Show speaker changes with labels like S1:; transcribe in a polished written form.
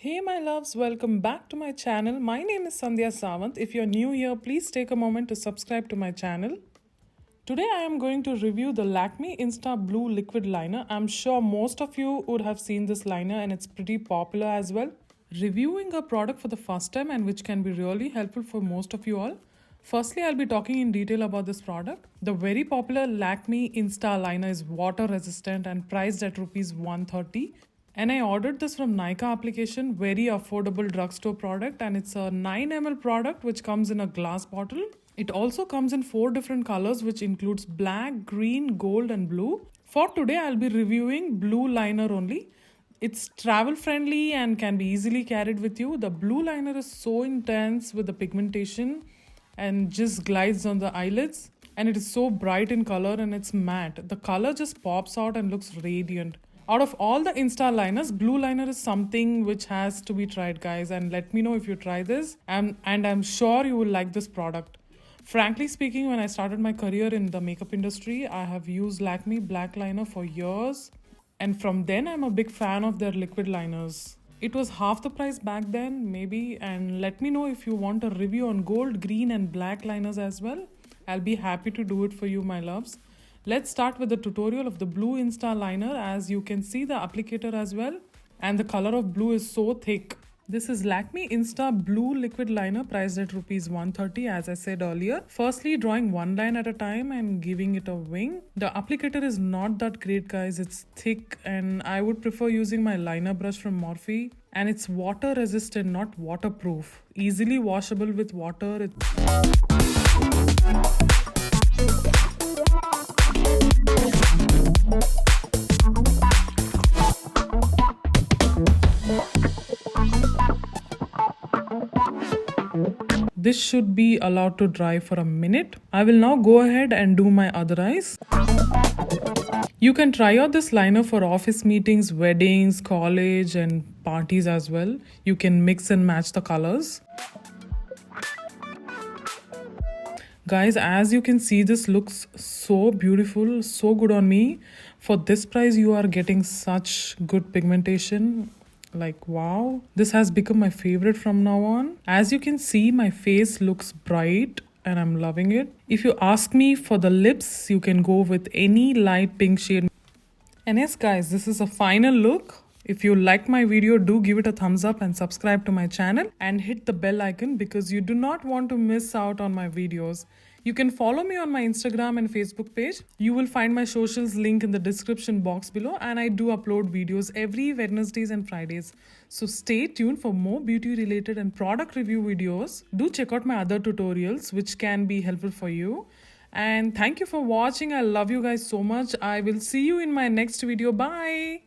S1: Hey my loves, welcome back to my channel. My name is Sandhya Savanth. If you're new here, please take a moment to subscribe to my channel. Today I am going to review the LAKME Insta Blue Liquid Liner. I'm sure most of you would have seen this liner and it's pretty popular as well. Reviewing a product for the first time and which can be really helpful for most of you all. Firstly, I'll be talking in detail about this product. The very popular LAKME Insta liner is water resistant and priced at Rs 130. And I ordered this from Nykaa application, very affordable drugstore product, and it's a 9 ml product which comes in a glass bottle. It also comes in 4 different colors which includes black, green, gold and blue. For today I'll be reviewing blue liner only. It's travel friendly and can be easily carried with you. The blue liner is so intense with the pigmentation and just glides on the eyelids, and it is so bright in color and it's matte. The color just pops out and looks radiant. Out of all the Insta liners, blue liner is something which has to be tried, guys, and let me know if you try this, and I'm sure you will like this product. Frankly speaking, when I started my career in the makeup industry, I have used LAKME black liner for years, and from then I'm a big fan of their liquid liners. It was half the price back then, maybe, and let me know if you want a review on gold, green and black liners as well. I'll be happy to do it for you, my loves. Let's start with the tutorial of the blue Insta liner. As you can see the applicator as well, and the color of blue is so thick. This is LAKME Insta Blue Liquid Liner priced at Rs 130 as I said earlier. Firstly, drawing one line at a time and giving it a wing. The applicator is not that great, guys. It's thick and I would prefer using my liner brush from Morphe. And it's water resistant, not waterproof. Easily washable with water. This should be allowed to dry for a minute. I will now go ahead and do my other eyes. You can try out this liner for office meetings, weddings, college and parties as well. You can mix and match the colors. Guys, as you can see, this looks so beautiful, so good on me. For this price, you are getting such good pigmentation. Like, wow, this has become my favorite from now on. As you can see, my face looks bright and I'm loving it. If you ask me for the lips, you can go with any light pink shade. And yes guys, this is a final look. If you like my video, do give it a thumbs up and subscribe to my channel and hit the bell icon because you do not want to miss out on my videos. You can follow me on my Instagram and Facebook page. You will find my socials link in the description box below, and I do upload videos every Wednesdays and Fridays. So stay tuned for more beauty related and product review videos. Do check out my other tutorials which can be helpful for you. And thank you for watching. I love you guys so much. I will see you in my next video. Bye.